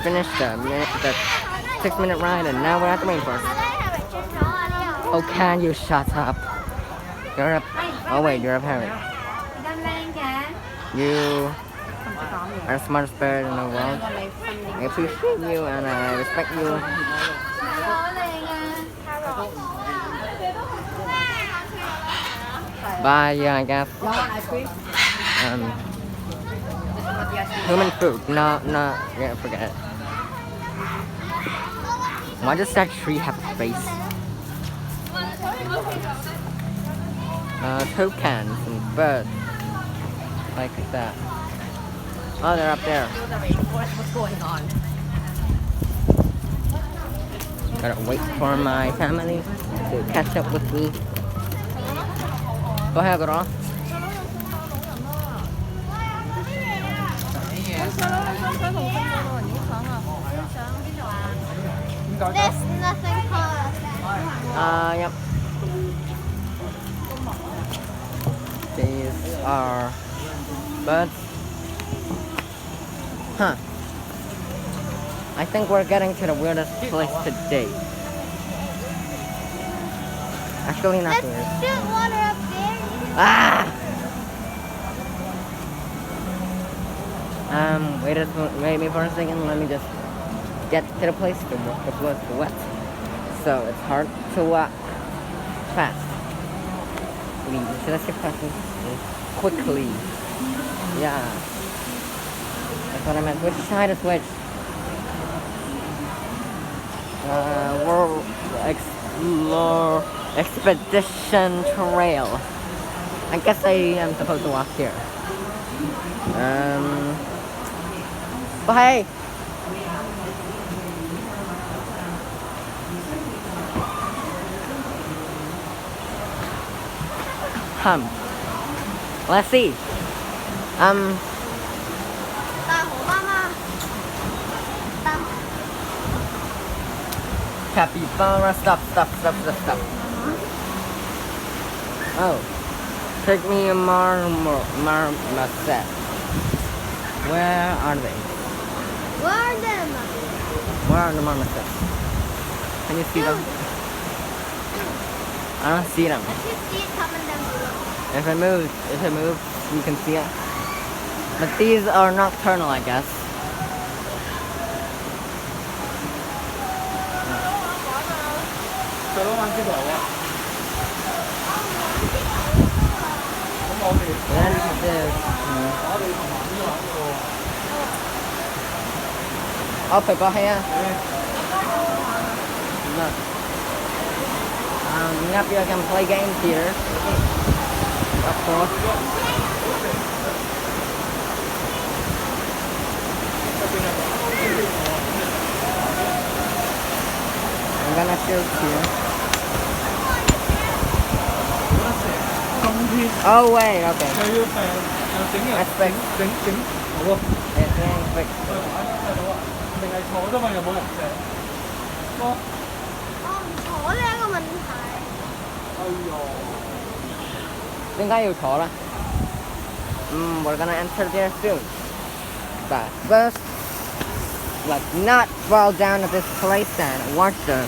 finished the 6-minute ride, and now we're at the rainforest. Oh, can you shut up? You're a... Oh wait, you're a parrot. You are the smartest bird in the world. I appreciate you and I respect you. Bye, yeah, I guess. Human food. No, yeah, forget it. Why does that tree have a face? Toucans and birds. Like that. Oh, they're up there. What's going on? Gotta wait for my family to catch up with me. Go ahead, girl. There's nothing called. Yep. These are birds. Huh. I think we're getting to the weirdest place today. Actually, not Let's weird. shoot water up there. Ah! Wait me for a second. Let me just get to the place. The floor is wet, so it's hard to walk fast. Should I skip fast? Quickly. Yeah. That's what I meant. Which side is which? World Explore Expedition Trail. I guess I am supposed to walk here. Oh hey! Let's see. 大虎妈妈，大虎。 Capybara, stop. Oh, take me a marmoset. Where are they? Where are them? Where are the marmosets? Can you see them? I don't see them. I should see it coming down below. If I move, you can see it. But these are nocturnal, I guess. Oh, phải here. Look. Yep, you can play games here. Of course. I'm gonna shoot here. Oh wait, okay. That's fixed. It's getting fixed. 我唔坐呢一個問題。點解要坐啦? We're gonna enter there soon. But first, let's not fall down at this place and watch the...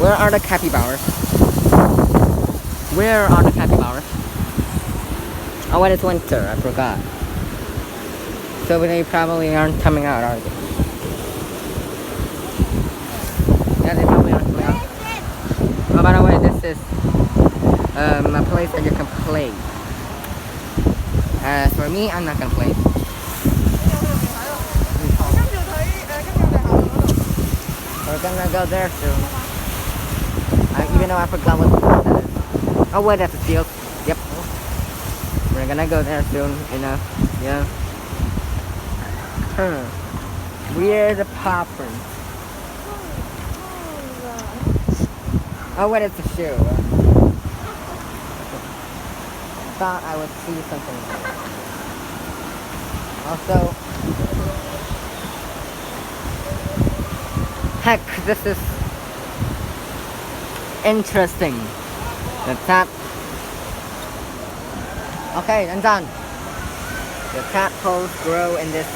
Where are the capybaras? Where are the capybaras? Oh wait, it's winter, I forgot. So they probably aren't coming out, are they? Yeah, they probably aren't coming out. Oh, by the way, this is a place that you can play. For me, I'm not gonna play. We're gonna go there soon. Even though I forgot what that is. Oh wait, that's a seal. Yep. We're gonna go there soon, you know. Yeah. Weird poppers. Oh wait, it's a shoe. Thought I would see something. Also, heck, this is interesting. The tap. Okay, I'm done. The tadpoles grow in this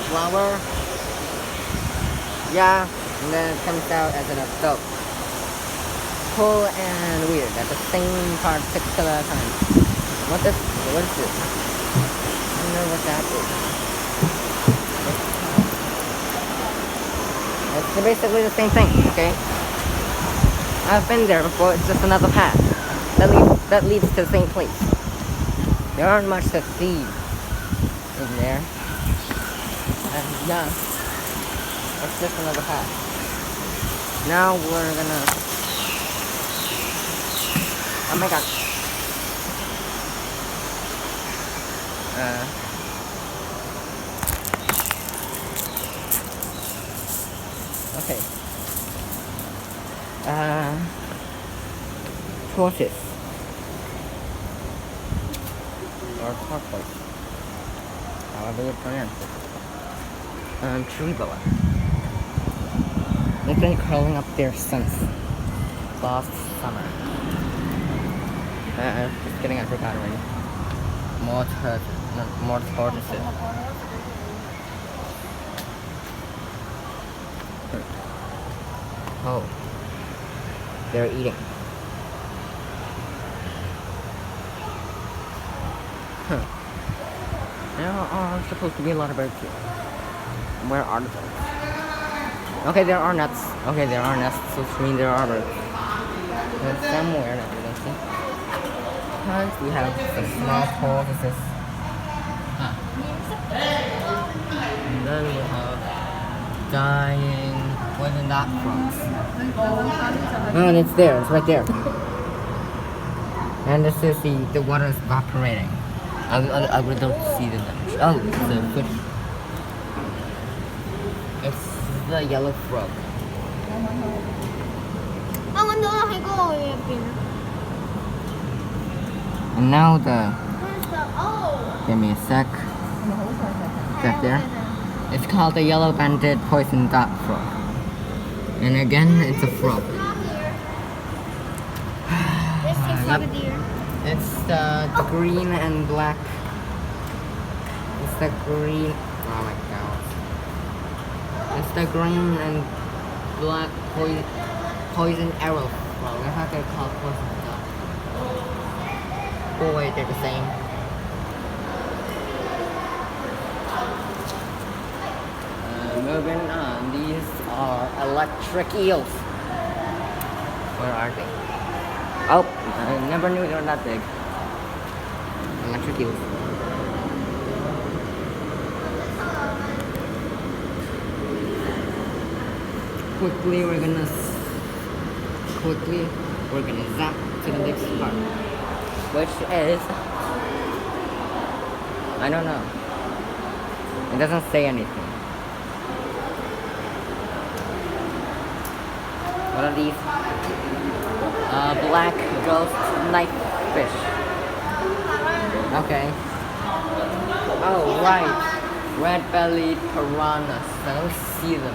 flower. Yeah, and then it comes out as an adult. Cool and weird at the same particular time. What is this? I don't know what that is. It's basically the same thing, okay? I've been there before, it's just another path that leads to the same place. There aren't much to see in there. And yeah, it's just another path. Now we're gonna... Oh my god. Okay. Tortoise. Or tortoise. However you pronounce it. Tree boa. They've been curling up there since last summer. Just kidding, I forgot already. More tortoises. Oh, they're eating. Huh. There are supposed to be a lot of birds here. Where are the birds? Okay, there are nuts. Okay, there are nests, which means there are birds. There's somewhere that we don't see. Because we have some small tortoises. And then we have dying. Wasn't that frogs? Oh, and it's there. It's right there. And this is the water is evaporating. I really don't see the damage. Oh, it's a fish. It's the yellow frog. And now give me a sec. That there. It's called the yellow-banded poison dart frog. And again, it's a frog. Yep. It's the green and black. It's the green. Oh my god. It's the green and black poison arrow frog. I thought they're called poison dart. Oh wait, they're the same. Moving on, these are electric eels. Where are they? Oh, I never knew they were that big. Electric eels. Quickly, we're gonna zap to the next part, which is, I don't know. It doesn't say anything. What are these? Black ghost knife fish. Okay. Oh, right. Red-bellied piranhas. I don't see them.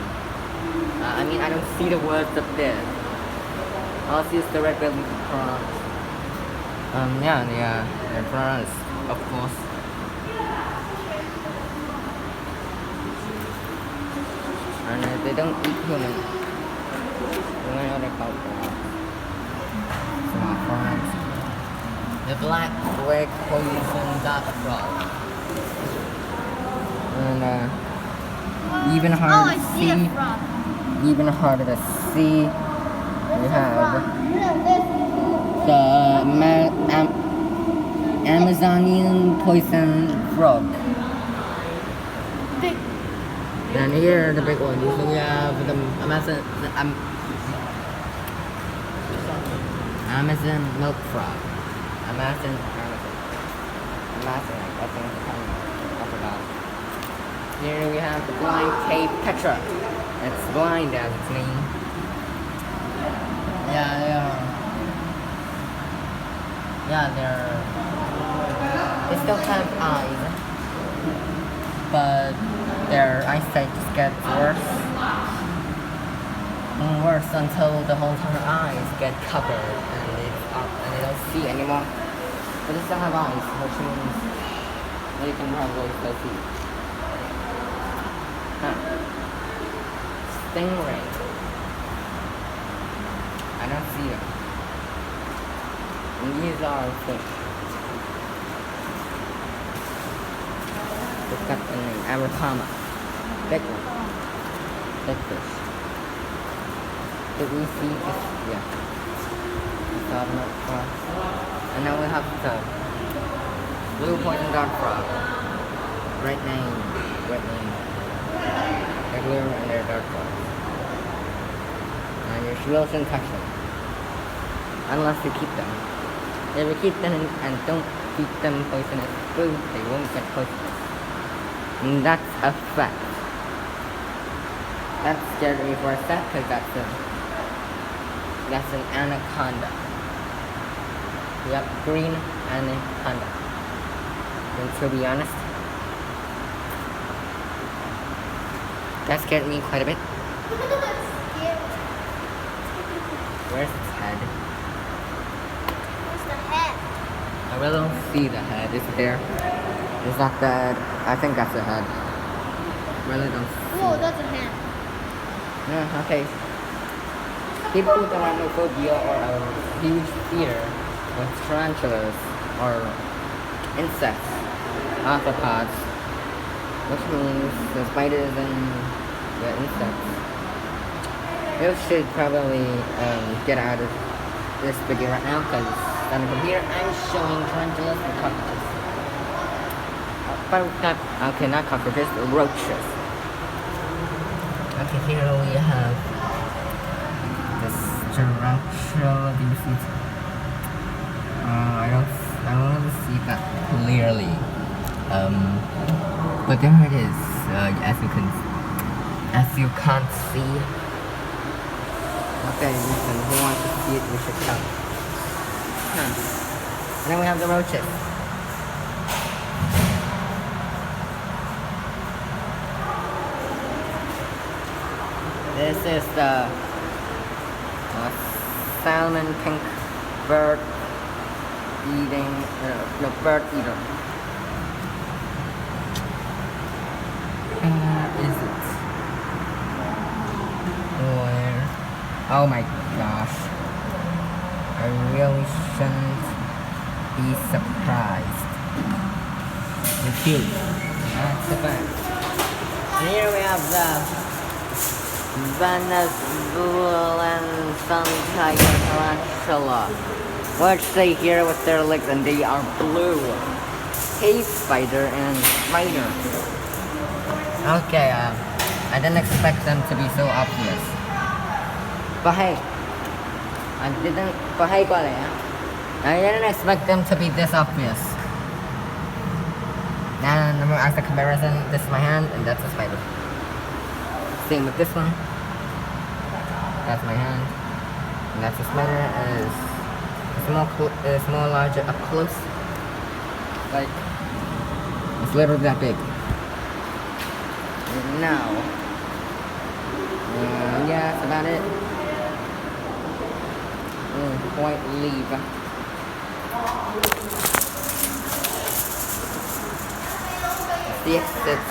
I mean, I don't see the words up there. All I see is the red-bellied piranhas. Yeah, they're piranhas, of course. And they don't eat humans. I know they're called small frogs. The black red poison dart frog. And even harder to see. Even harder to see. We have the Amazonian poison frog. And here are the big ones. So we have the Amazon milk frog. Amazon, I think I forgot. Here we have the blind cave petra. It's blind as its name. They still have eyes, but their eyesight just gets worse and worse until the whole entire eyes get covered and they don't see anymore. But they still have eyes, which means they can probably still see. Huh. Stingray. I don't see them. And these are fish. We've got the name. Arakama. Big one. Big fish. Did we see this? Yeah. We saw them up front. And now we have the blue poison dart frog. Right name. Right name. They're blue and they're dark frogs. And you really shouldn't touch them. Unless you keep them. If you keep them and don't feed them poisonous food, they won't get poisonous. And that's a fact. That scared me for a sec because that's an anaconda. Yep, green anaconda. And to be honest, that scared me quite a bit. Where's its head? Where's the head? I really don't see the head. Is it there? Is that the head? I think that's the head. Really don't see. Whoa, that's a hand. Yeah, okay. People with arachnophobia or a huge fear with tarantulas or insects, arthropods, which means the spiders and the insects. You should probably get out of this video right now because on the computer I'm showing tarantulas and cockroaches. But not, okay, not cockroaches, roaches. Okay, here we have this tarantula. Do you see it? I don't really see that clearly. But there it is. As you can't see. Okay, listen. If you want to see it, we should come. Huh. And then we have the roaches. This is the salmon pink bird eating, bird eater. Where is it? Where? Oh my gosh. I really shouldn't be surprised. It's cute. That's the fact. And here we have the Venezuelan sun-tiger tarantula, which they here with their legs and they are blue. Cave spider and spider. Okay, I didn't expect them to be so obvious. But hey, I didn't expect them to be this obvious. And as a comparison, this is my hand and that's a spider. Same with this one. That's my hand. And that's a spider. It's more larger up close. Like, it's literally that big. And now, yeah, that's about it. Quite leave. The exit.